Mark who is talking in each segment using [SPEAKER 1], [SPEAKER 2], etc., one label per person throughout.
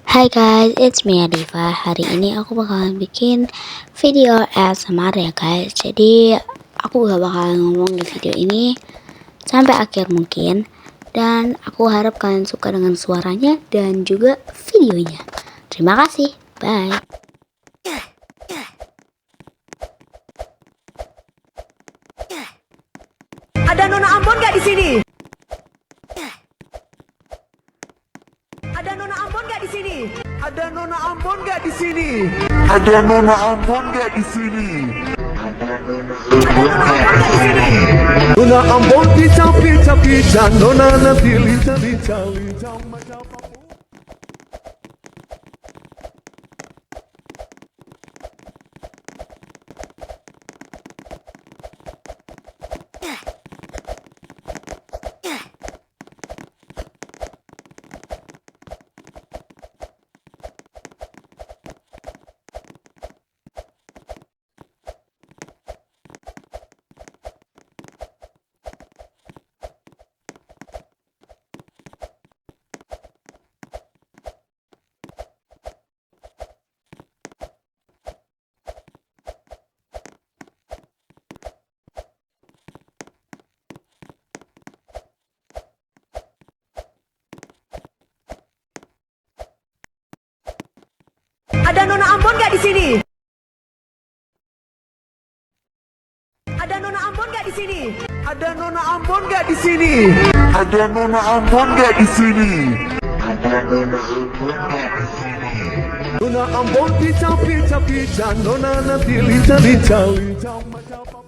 [SPEAKER 1] Hai guys, it's me Adifa. Hari ini aku bakalan bikin video ASMR ya guys. Jadi aku gak bakalan ngomong di video ini sampai akhir mungkin. Dan aku harap kalian suka dengan suaranya dan juga videonya. Terima kasih, bye.
[SPEAKER 2] Ada Nona Ambon gak di sini? Ada Nona Ambon gak di sini? Ada Nona Ambon gak di sini?
[SPEAKER 3] Ada Nona Ambon gak di sini?
[SPEAKER 2] Nona Ambon pica-pica, Nona nanti lica-lica macam apa? Ada Nona Ambon gak di sini? Ada Nona Ambon gak di sini?
[SPEAKER 3] Ada Nona Ambon gak di sini? Ada Nona Ambon gak di sini? Ada Nona Ambon gak di sini?
[SPEAKER 2] Nona Ambon pica-pica, Nona nanti lica-lica macam apa?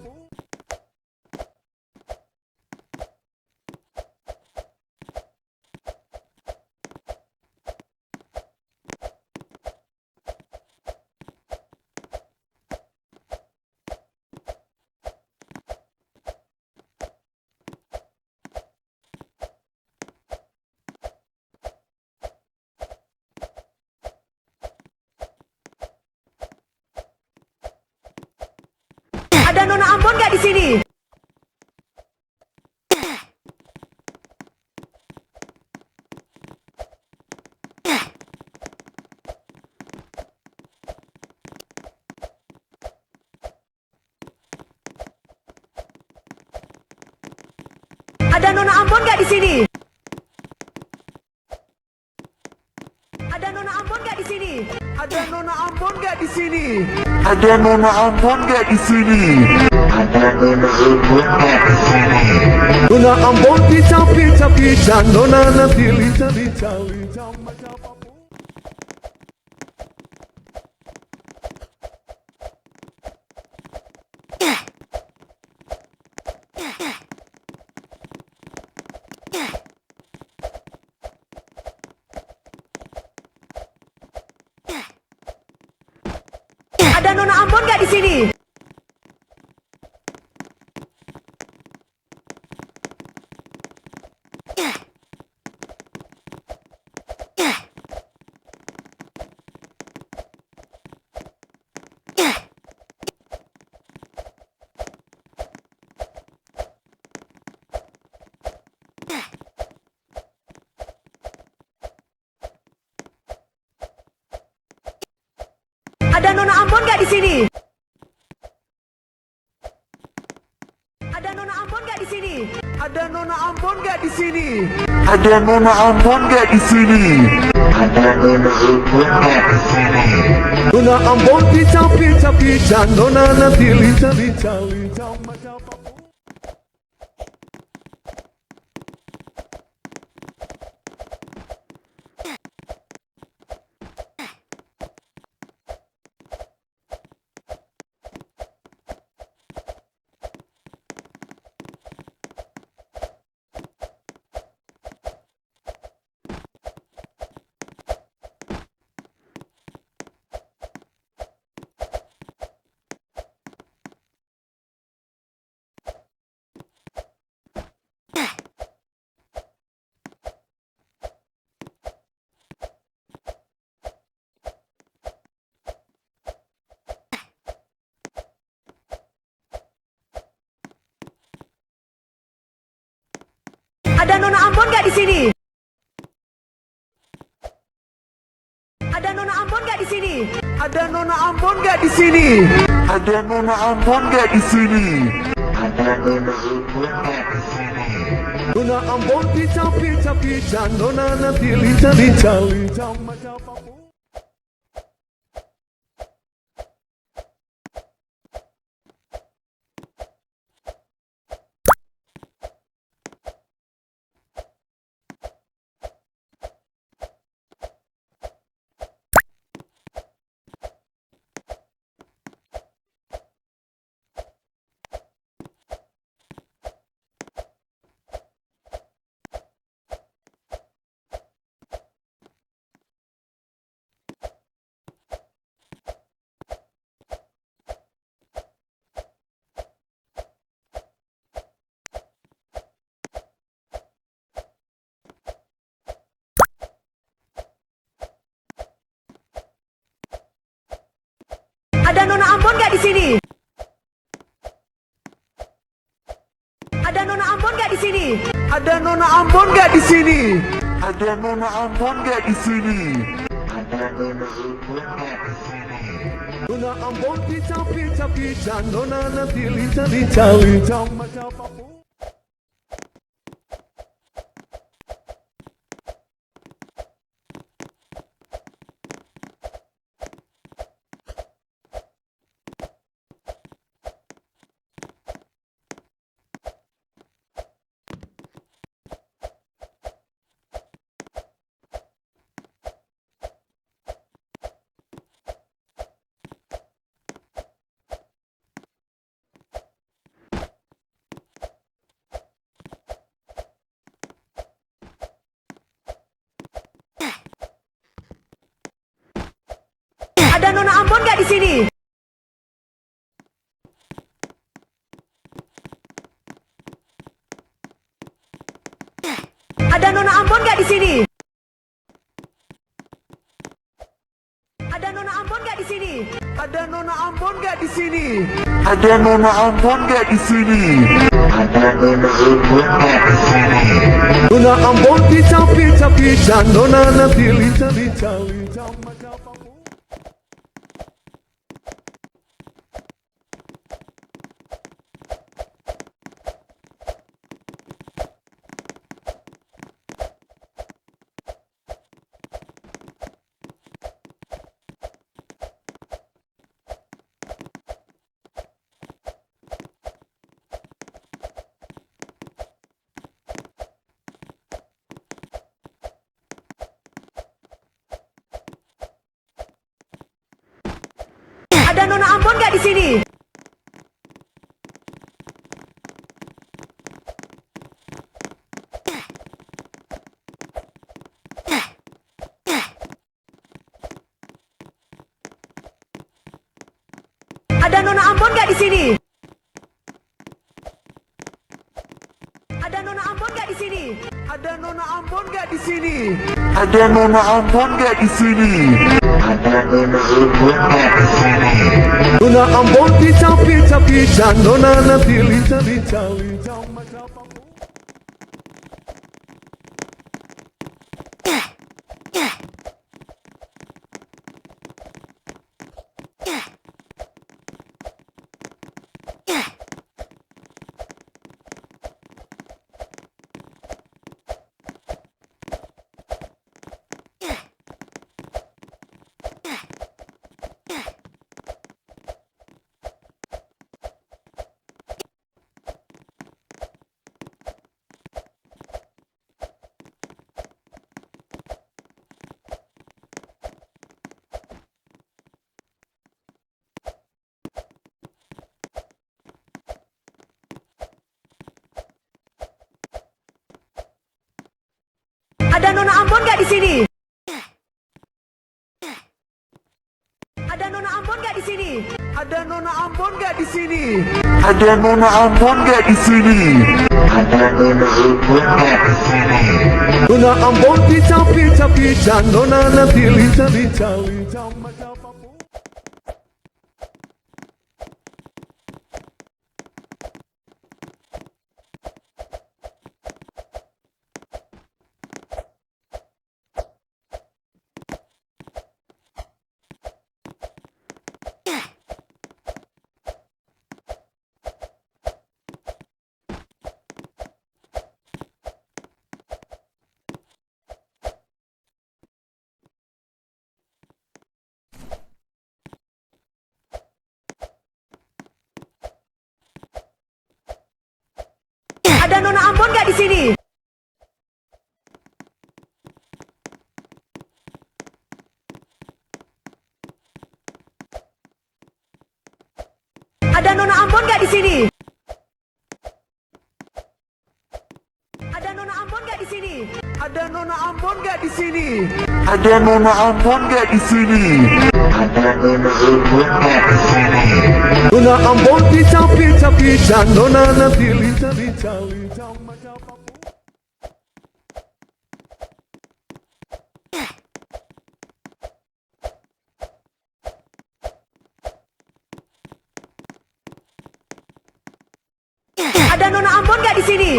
[SPEAKER 2] Ada Nona Ambon gak di sini? Ada Nona Ambon gak di sini? Ada Nona Ambon gak di sini?
[SPEAKER 3] Ada Nona Ambon gak di sini? Ada Nona Ambon gak di sini? Ada Nona Ambon gak di sini?
[SPEAKER 2] Nona Ambon pica-pica, Nona nanti lica-lica macam apa? Ada Nona Ambon gak di sini? Ada Nona Ambon gak di sini? Ada Nona Ambon gak di sini?
[SPEAKER 3] Ada Nona Ambon gak di sini? Ada Nona Ambon gak di sini? Ada Nona Ambon gak di sini?
[SPEAKER 2] Nona Ambon pica-pica, Nona nanti lica-lica macam apa? Ada Nona Ambon gak di sini? Ada Nona Ambon nggak di sini?
[SPEAKER 3] Ada Nona Ambon nggak di sini? Ada Nona Ambon nggak di sini?
[SPEAKER 2] Nona Ambon pica-pica, Nona nanti lincah-lincah macam apa? Ada Nona Ambon nggak di sini? Ada Nona Ambon nggak di sini?
[SPEAKER 3] Ada Nona Ambon nggak di sini? Ada Nona Ambon nggak di sini? Ada Nona Ambon nggak di sini?
[SPEAKER 2] Nona Ambon pica-pica, Nona nanti lincah-lincah macam apa? Ada Nona Ambon nggak di sini? Ada Nona Ambon nggak di sini? Ada Nona Ambon nggak di sini?
[SPEAKER 3] Ada Nona Ambon nggak di sini? Ada Nona Ambon nggak di sini? Ada Nona Ambon nggak di sini?
[SPEAKER 2] Nona Ambon pica-pica, Nona nanti lincah-lincah macam apa? Ada Nona Ambon nggak di sini? Ada Nona Ambon nggak di sini? Ada Nona Ambon nggak di sini?
[SPEAKER 3] Ada Nona Ambon nggak di sini? Ada Nona Ambon nggak di sini? Ada Nona Ambon nggak di sini?
[SPEAKER 2] Nona Ambon pica-pica, Nona nanti lincah-lincah macam apa? Ada Nona Ambon nggak di sini? Ada Nona Ambon nggak di sini?
[SPEAKER 3] Ada Nona Ambon nggak di sini? Ada Nona Ambon nggak di sini? Ada Nona Ambon nggak di sini?
[SPEAKER 2] Nona Ambon pica-pica, Nona nanti lincah-lincah macam apa? sini? Ada Nona Ambon nggak di sini? Ada Nona Ambon nggak di sini?
[SPEAKER 3] Ada Nona Ambon nggak di sini? Ada Nona Ambon nggak di sini? Ada Nona Ambon nggak di sini?
[SPEAKER 2] Nona Ambon pica-pica, Nona nanti lica-lica macam apa? Ada Nona Ambon nggak di sini?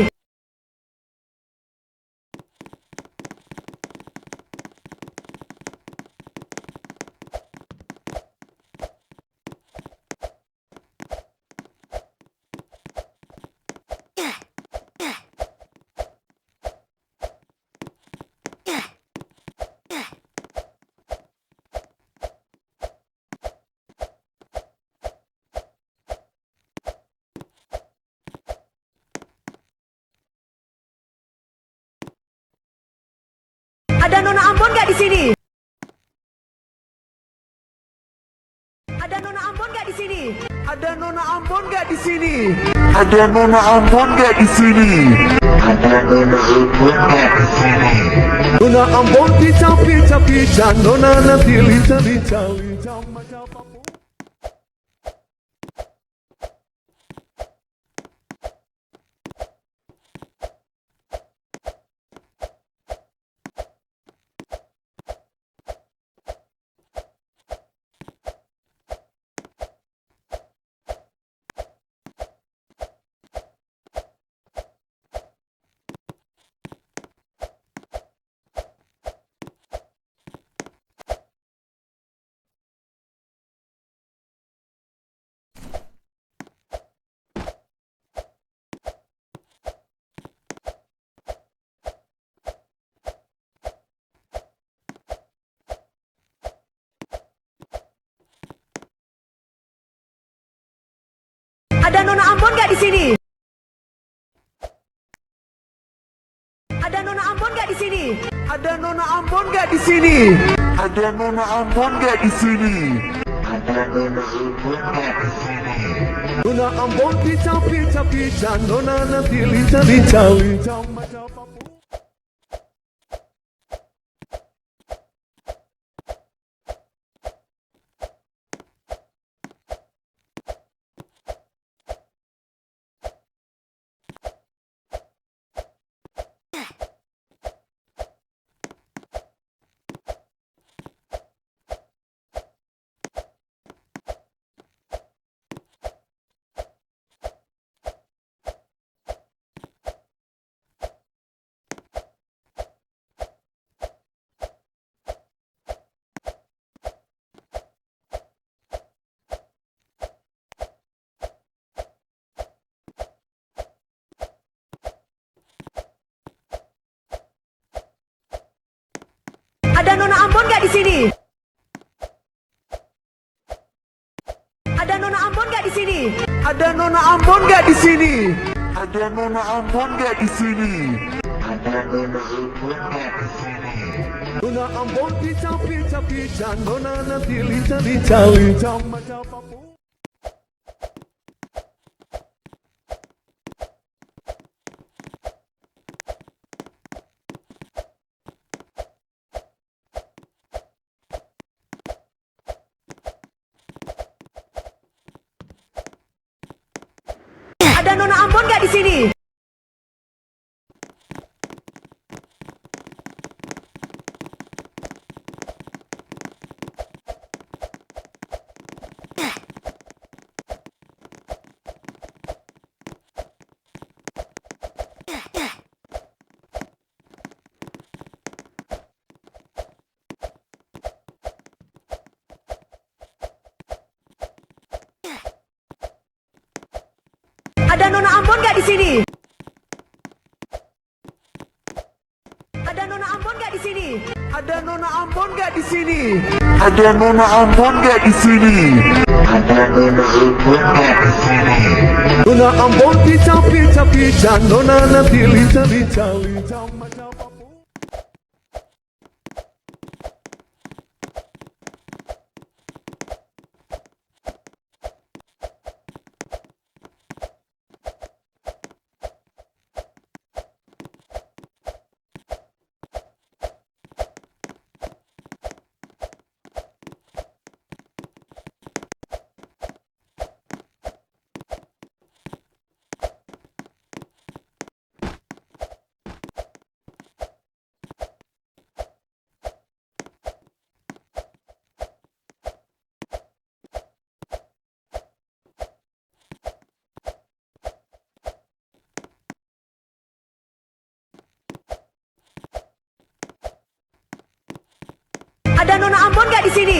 [SPEAKER 2] Ada Nona Ambon nggak di sini? Ada Nona Ambon nggak di sini?
[SPEAKER 3] Ada Nona Ambon nggak di sini? Ada Nona Ambon nggak di sini? Ada Nona Ambon nggak di sini?
[SPEAKER 2] Nona Ambon pica-pica, Nona nanti lica-lica macam apa? Ada Nona Ambon nggak di sini? Ada Nona Ambon nggak di sini?
[SPEAKER 3] Ada Nona Ambon nggak di sini? Ada Nona Ambon nggak di sini? Ada Nona Ambon nggak di sini?
[SPEAKER 2] Nona Ambon pica-pica, Nona nanti lica-lica macam apa? Ada Nona Ambon nggak di sini? Ada Nona Ambon nggak di sini?
[SPEAKER 3] Ada Nona Ambon nggak di sini? Ada Nona Ambon nggak di sini? Ada Nona Ambon nggak di sini?
[SPEAKER 2] Nona Ambon pica-pica, Nona nanti lica-lica macam apa?
[SPEAKER 3] Ada Nona Ambon nggak di sini? Ada Nona Ambon nggak di sini? Ada Nona Ambon nggak di sini?
[SPEAKER 2] Ada Nona Ambon nggak di sini?
[SPEAKER 3] Ada Nona Ambon gak di sini? Ada Nona Ambon gak di sini?
[SPEAKER 2] Nona Ambon pica-pica, Nona nanti lica-lica macam apa? Ada Nona Ambon gak di sini?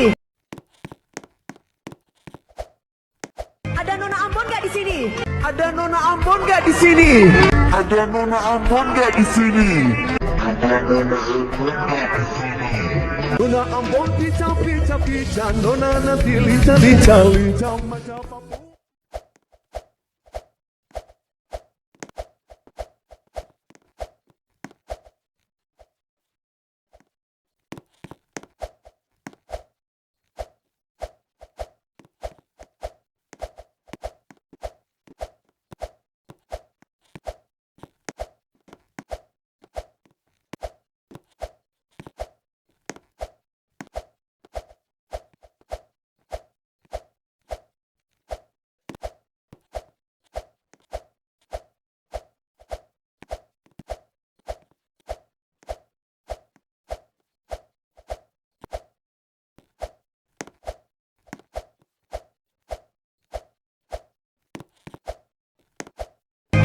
[SPEAKER 2] Ada Nona Ambon gak di sini? Ada Nona Ambon gak di sini?
[SPEAKER 3] Ada Nona Ambon gak di sini? Ada Nona Ambon gak di sini?
[SPEAKER 2] Nona Ambon pica-pica, Nona nanti lica-lica macam apa?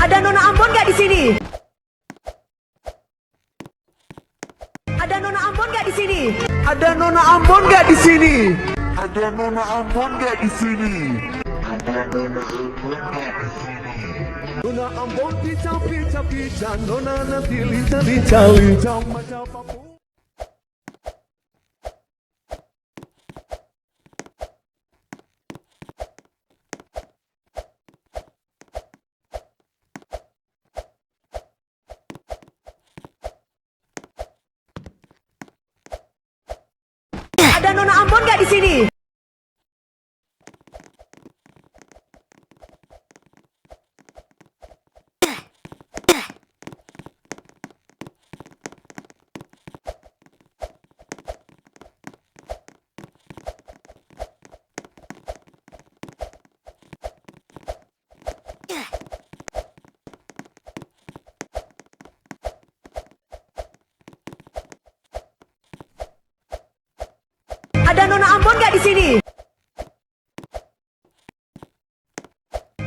[SPEAKER 2] Ada Nona Ambon gak di sini? Ada Nona Ambon gak di sini?
[SPEAKER 3] Ada Nona Ambon gak di sini? Ada Nona Ambon gak di sini? Ada Nona Ambon gak di sini?
[SPEAKER 2] Nona Ambon pica-pica, Nona nanti lica-lica macam apa? Ada Nona Ambon gak di sini? Ada Nona Ambon gak di sini?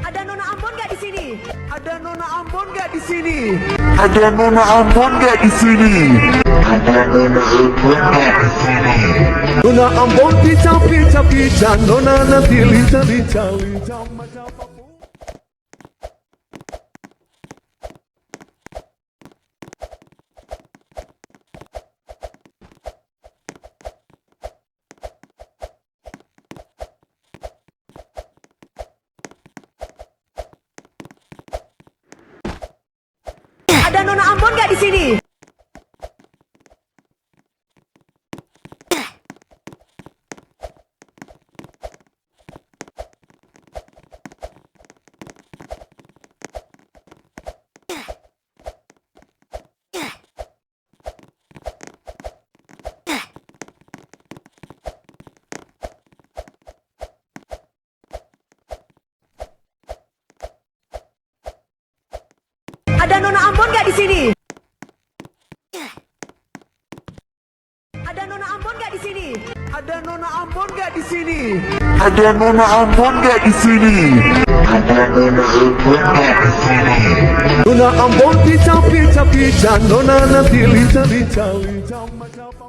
[SPEAKER 2] Ada Nona Ambon gak di sini?
[SPEAKER 3] Ada Nona Ambon gak di sini? Ada Nona Ambon gak di sini? Ada Nona Ambon gak di sini?
[SPEAKER 2] Nona Ambon pica-pica, Nona nanti lica-lica macam apa? Ada Nona Ambon gak di sini? Ada Nona Ambon gak di sini? Ada Nona Ambon gak di sini?
[SPEAKER 3] Ada Nona Ambon gak di sini? Ada Nona Ambon gak di sini? Ada Nona Ambon gak di sini?
[SPEAKER 2] Nona Ambon pica-pica, Nona nanti lica-lica macam apa?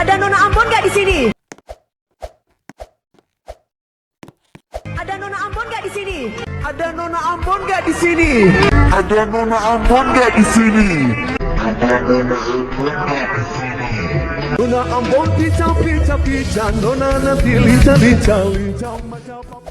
[SPEAKER 2] Ada Nona Ambon nggak di sini? Ada Nona Ambon nggak di sini? Ada Nona Ambon nggak di sini?
[SPEAKER 3] Ada Nona Ambon nggak di sini? Ada Nona Ambon nggak di sini?
[SPEAKER 2] Nona Ambon pica-pica, Nona nanti lincah-lincah macam apa?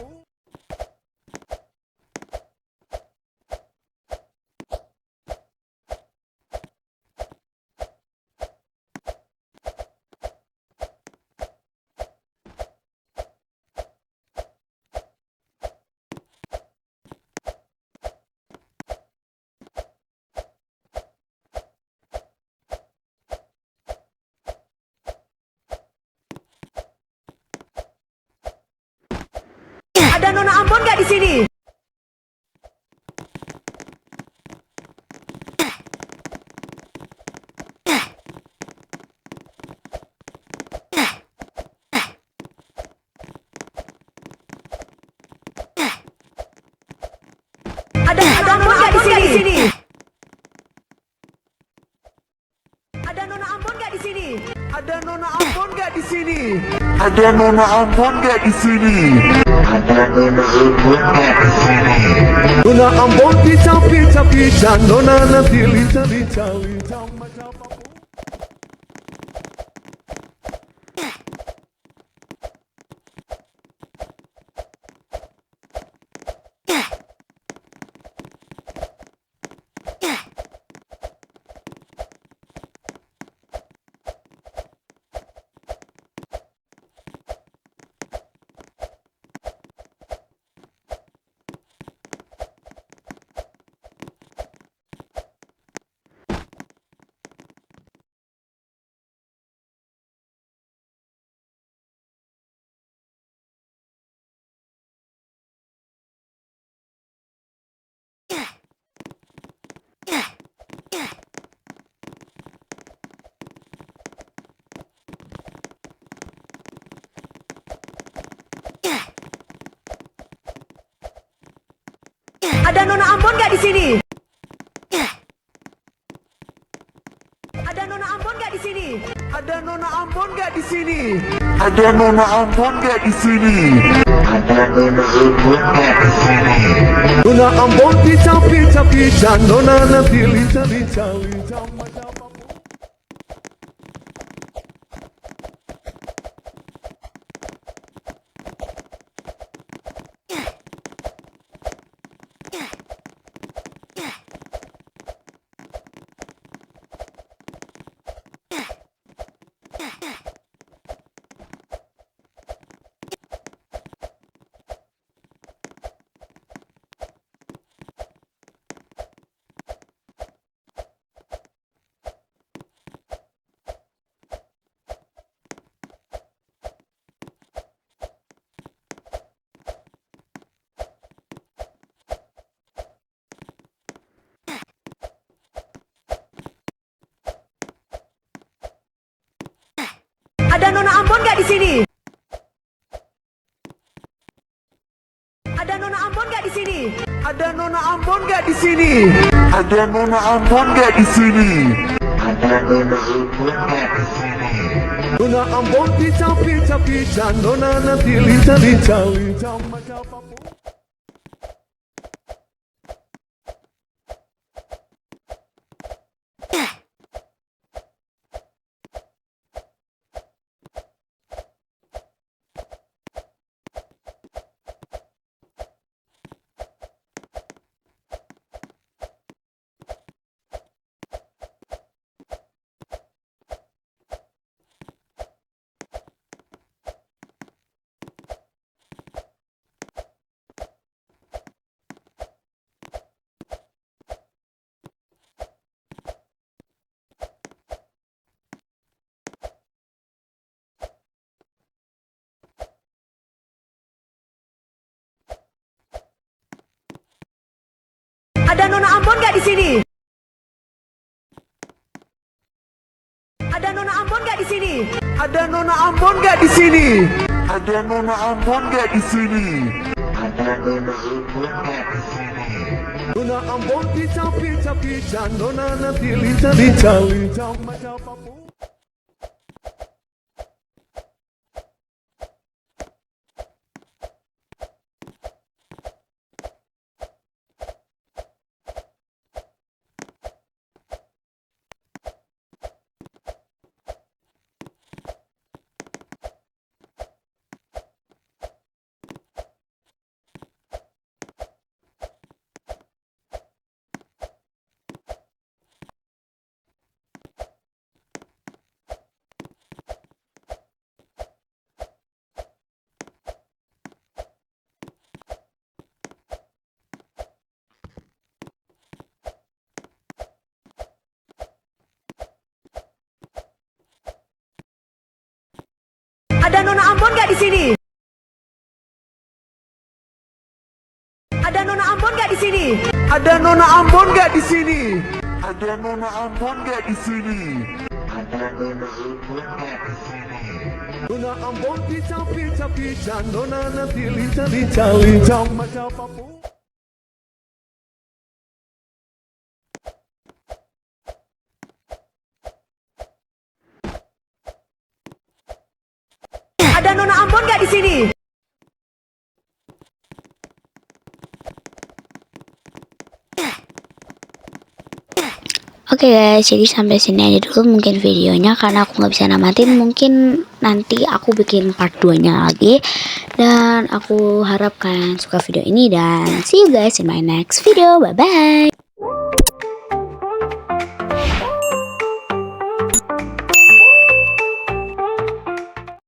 [SPEAKER 2] Ada Nona Ambon nggak di sini? Ada Nona Ambon nggak di sini? Ada Nona Ambon nggak di sini?
[SPEAKER 3] Ada Nona Ambon nggak di sini? Ada Nona Ambon nggak di sini? Ada Nona Ambon nggak di sini?
[SPEAKER 2] Nona Ambon pica-pica, Nona nanti lincah-lincah macam apa? Ada Nona Ambon nggak di sini? Ada Nona Ambon nggak di sini?
[SPEAKER 3] Ada Nona Ambon nggak di sini? Ada Nona Ambon nggak di sini? Ada Nona Ambon nggak di sini?
[SPEAKER 2] Nona Ambon pica-pica, Nona nanti lincah-lincah macam apa? Ada Nona Ambon nggak di sini? Ada Nona Ambon nggak di sini?
[SPEAKER 3] Ada Nona Ambon nggak di sini? Ada Nona Ambon nggak di sini? Ada Nona Ambon nggak di sini?
[SPEAKER 2] Nona Ambon pica-pica, Nona nanti lincah-lincah macam apa? Ada Nona Ambon nggak di sini? Ada Nona Ambon nggak di sini?
[SPEAKER 3] Ada Nona Ambon nggak di sini? Ada Nona Ambon nggak di sini? Ada Nona Ambon nggak di sini?
[SPEAKER 2] Nona Ambon pica-pica, Nona nanti lincah macam apa? sini? Ada Nona Ambon nggak di sini? Ada Nona Ambon nggak di sini?
[SPEAKER 3] Ada Nona Ambon nggak di sini? Ada Nona Ambon nggak di sini?
[SPEAKER 2] Nona Ambon pincang pincang pincang, Nona nanti lincah lincah lincah macam apapun. Ada Nona Ambon nggak di sini?
[SPEAKER 1] Oke guys, jadi sampai sini aja dulu mungkin videonya karena aku nggak bisa namatin. Mungkin nanti aku bikin part 2-nya lagi. Dan aku harap kalian suka video ini dan see you guys in my next video. Bye bye.